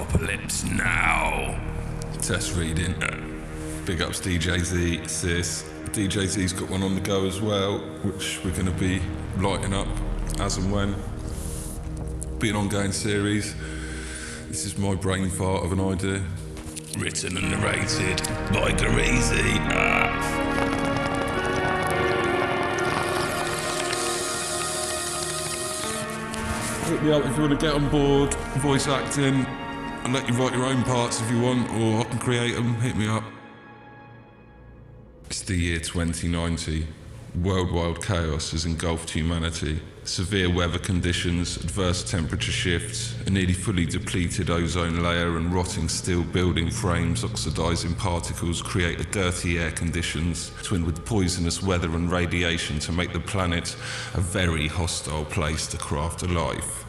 Kneckroppalypse Now. Test reading. Big ups DJ Z, sis. DJ Z's got one on the go as well, which we're going to be lighting up as and when. Be an ongoing series. This is my brain fart of an idea. Written and narrated by Crazy. Hit me up if you want to get on board, voice acting. I'll let you write your own parts if you want, or I can create them. Hit me up. It's the year 2090. Worldwide chaos has engulfed humanity. Severe weather conditions, adverse temperature shifts, a nearly fully depleted ozone layer and rotting steel building frames oxidizing particles create a dirty air conditions, twinned with poisonous weather and radiation to make the planet a very hostile place to craft a life.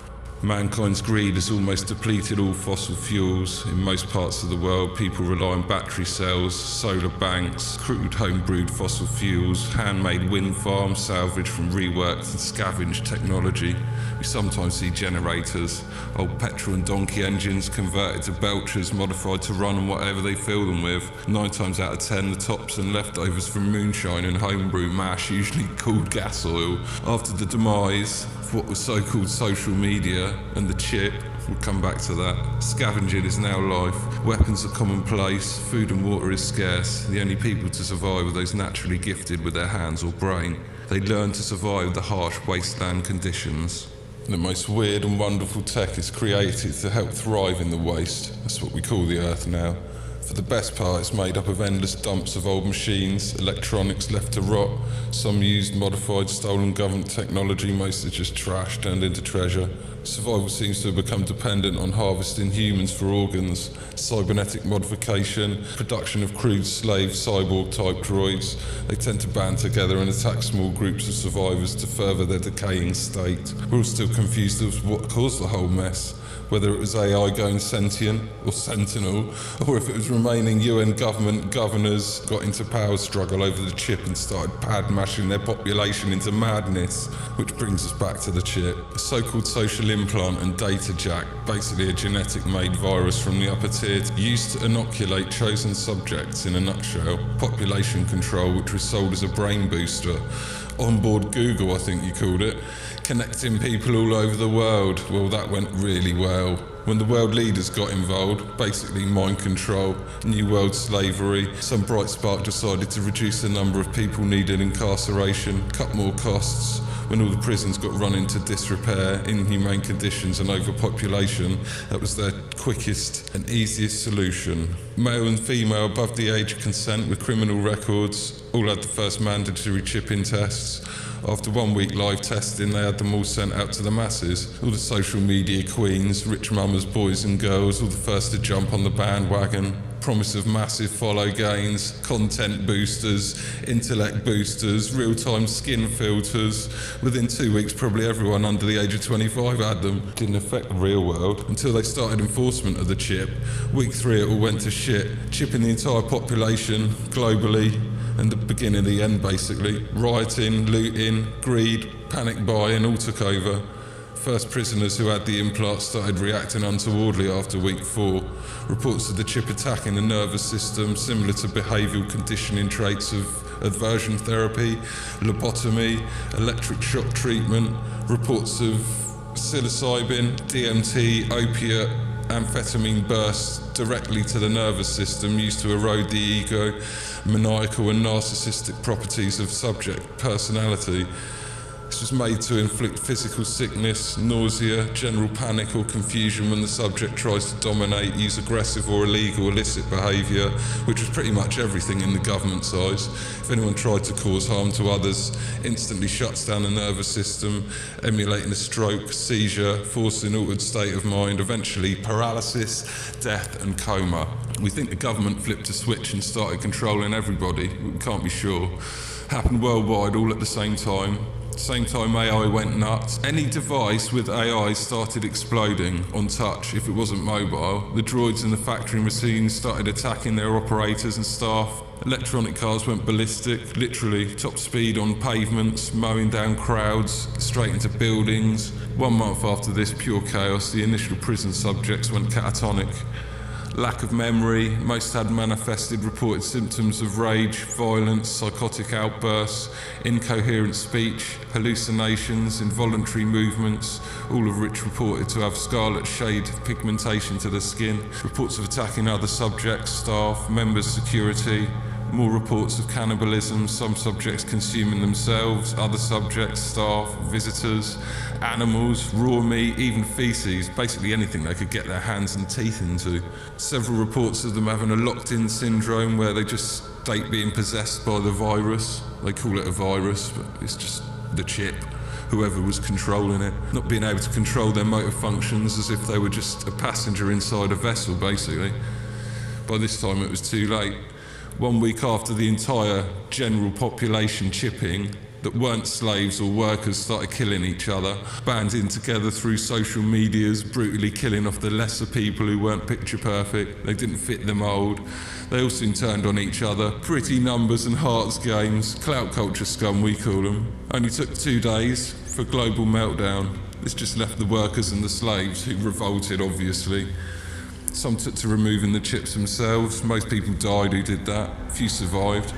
Mankind's greed has almost depleted all fossil fuels. In most parts of the world, people rely on battery cells, solar banks, crude home-brewed fossil fuels, handmade wind farms salvaged from reworked and scavenged technology. We sometimes see generators, old petrol and donkey engines converted to belchers modified to run on whatever they fill them with. 9 times out of 10, the tops and leftovers from moonshine and homebrew mash, usually called gas oil. After the demise of what was so-called social media and the chip, we'll come back to that. Scavenging is now life. Weapons are commonplace. Food and water is scarce. The only people to survive are those naturally gifted with their hands or brain. They learn to survive the harsh wasteland conditions. The most weird and wonderful tech is created to help thrive in the waste. That's what we call the Earth now. For the best part, it's made up of endless dumps of old machines, electronics left to rot, some used, modified, stolen government technology, most is just trash turned into treasure. Survival seems to have become dependent on harvesting humans for organs, cybernetic modification, production of crude slave cyborg-type droids. They tend to band together and attack small groups of survivors to further their decaying state. We're all still confused as to what caused the whole mess. Whether it was AI going sentient or sentinel, or if it was remaining UN government governors got into power struggle over the chip and started pad-mashing their population into madness. Which brings us back to the chip. A so-called social implant and data jack, basically a genetic-made virus from the upper tier, used to inoculate chosen subjects in a nutshell. Population control, which was sold as a brain booster. Onboard Google, I think you called it. Connecting people all over the world. Well, that went really well. When the world leaders got involved, basically mind control, new world slavery, some bright spark decided to reduce the number of people needed incarceration, cut more costs. When all the prisons got run into disrepair, inhumane conditions and overpopulation, that was their quickest and easiest solution. Male and female above the age of consent with criminal records all had the first mandatory chip-in tests. After 1 week live testing, they had them all sent out to the masses. All the social media queens, rich mamas, boys and girls, all the first to jump on the bandwagon. Promise of massive follow gains, content boosters, intellect boosters, real-time skin filters. Within 2 weeks, probably everyone under the age of 25 had them. Didn't affect the real world until they started enforcement of the chip. Week 3, it all went to shit, chipping the entire population globally. And the beginning of the end, basically. Rioting, looting, greed, panic buying all took over. First prisoners who had the implant started reacting untowardly after week 4. Reports of the chip attacking the nervous system, similar to behavioural conditioning traits of aversion therapy, lobotomy, electric shock treatment. Reports of psilocybin, DMT, opiate, amphetamine bursts directly to the nervous system used to erode the ego, maniacal and narcissistic properties of subject personality. This was made to inflict physical sickness, nausea, general panic or confusion when the subject tries to dominate, use aggressive or illegal illicit behaviour, which was pretty much everything in the government's eyes. If anyone tried to cause harm to others, instantly shuts down the nervous system, emulating a stroke, seizure, forcing altered state of mind, eventually paralysis, death and coma. We think the government flipped a switch and started controlling everybody. We can't be sure. Happened worldwide all at the same time. Same time AI went nuts. Any device with AI started exploding on touch if it wasn't mobile. The droids in the factory machines started attacking their operators and staff. Electronic cars went ballistic, literally top speed on pavements, mowing down crowds, straight into buildings. 1 month after this pure chaos, the initial prison subjects went catatonic. Lack of memory, most had manifested reported symptoms of rage, violence, psychotic outbursts, incoherent speech, hallucinations, involuntary movements, all of which reported to have scarlet shade pigmentation to the skin. Reports of attacking other subjects, staff, members, security. More reports of cannibalism, some subjects consuming themselves, other subjects, staff, visitors, animals, raw meat, even feces, basically anything they could get their hands and teeth into. Several reports of them having a locked-in syndrome where they just state being possessed by the virus. They call it a virus, but it's just the chip, whoever was controlling it. Not being able to control their motor functions as if they were just a passenger inside a vessel, basically. By this time it was too late. 1 week after the entire general population chipping that weren't slaves or workers started killing each other, banding together through social medias, brutally killing off the lesser people who weren't picture perfect. They didn't fit the mould. They all soon turned on each other. Pretty numbers and hearts games, clout culture scum we call them. Only took 2 days for global meltdown. This just left the workers and the slaves, who revolted obviously. Some took to removing the chips themselves. Most people died who did that. Few survived.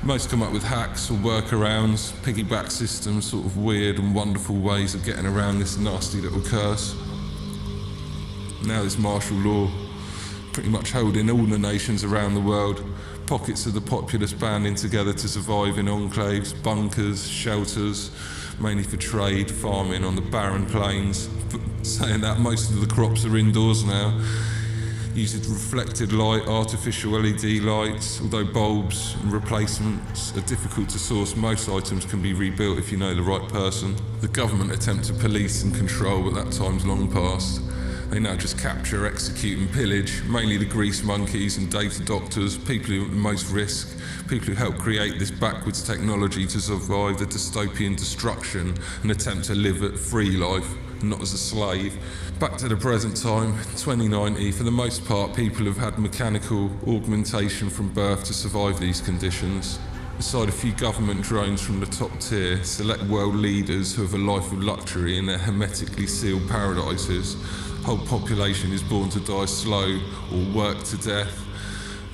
Most come up with hacks or workarounds, piggyback systems, sort of weird and wonderful ways of getting around this nasty little curse. Now there's martial law, pretty much holding all the nations around the world. Pockets of the populace banding together to survive in enclaves, bunkers, shelters, mainly for trade, farming on the barren plains. But saying that, most of the crops are indoors now. Using reflected light, artificial LED lights, although bulbs and replacements are difficult to source, most items can be rebuilt if you know the right person. The government attempt to police and control, but that time's long past. They now just capture, execute and pillage, mainly the grease monkeys and data doctors, people who are at the most risk, people who help create this backwards technology to survive the dystopian destruction and attempt to live a free life, not as a slave. Back to the present time, 2090, for the most part people have had mechanical augmentation from birth to survive these conditions. Beside a few government drones from the top tier, select world leaders who have a life of luxury in their hermetically sealed paradises, whole population is born to die slow or worked to death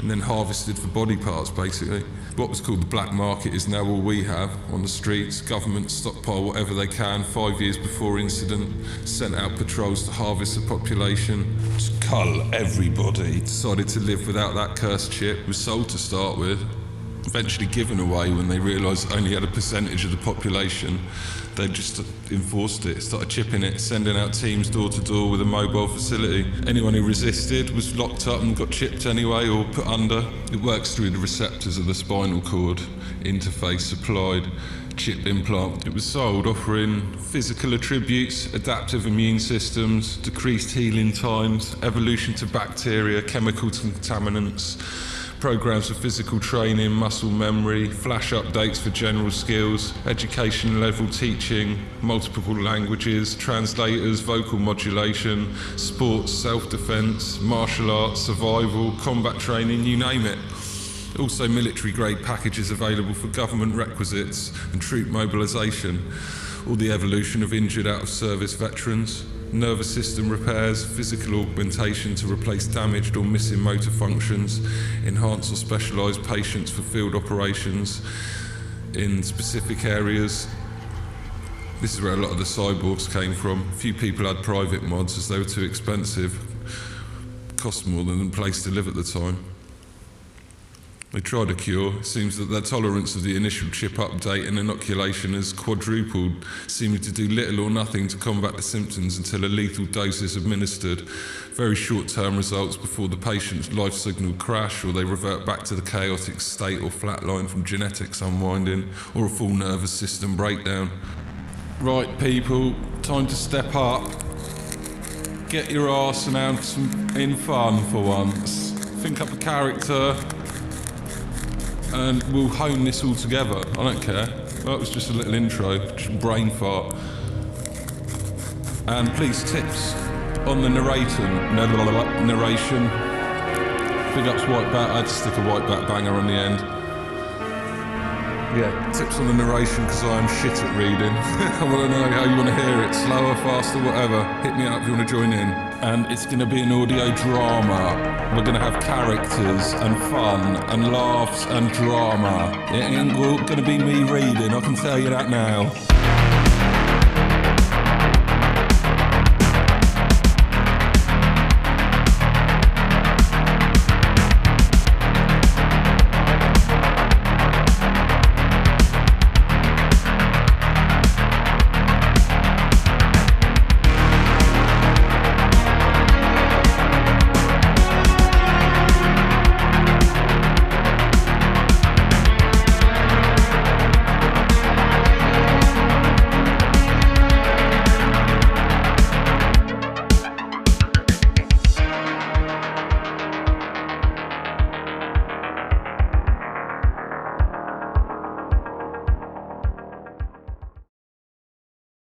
and then harvested for body parts, basically. What was called the black market is now all we have on the streets. Governments stockpile whatever they can 5 years before incident, sent out patrols to harvest the population. Just cull everybody. Decided to live without that cursed chip, was sold to start with, eventually given away when they realised only had a percentage of the population. They just enforced it, started chipping it, sending out teams door to door with a mobile facility. Anyone who resisted was locked up and got chipped anyway or put under. It works through the receptors of the spinal cord, interface supplied, chip implant. It was sold offering physical attributes, adaptive immune systems, decreased healing times, evolution to bacteria, chemical contaminants, programs for physical training, muscle memory, flash updates for general skills, education level teaching, multiple languages, translators, vocal modulation, sports, self-defense, martial arts, survival, combat training, you name it. Also military grade packages available for government requisites and troop mobilisation, or the evolution of injured out of service veterans. Nervous system repairs, physical augmentation to replace damaged or missing motor functions, enhance or specialise patients for field operations in specific areas. This is where a lot of the cyborgs came from. Few people had private mods as they were too expensive, cost more than the place to live at the time. They tried a cure. It seems that their tolerance of the initial chip update and inoculation has quadrupled, seeming to do little or nothing to combat the symptoms until a lethal dose is administered. Very short-term results before the patient's life signal crash, or they revert back to the chaotic state or flatline from genetics unwinding, or a full nervous system breakdown. Right, people, time to step up. Get your arse and have some in fun for once. Think up a character, and we'll hone this all together. I don't care. That was just a little intro, just brain fart. And please, tips on the narration. Big ups White Bat. I had to stick a White Bat banger on the end. Yeah, tips on the narration because I am shit at reading. I want to know how you want to hear it, slower, faster, whatever. Hit me up if you want to join in. And it's going to be an audio drama. We're going to have characters and fun and laughs and drama. It ain't going to be me reading, I can tell you that now.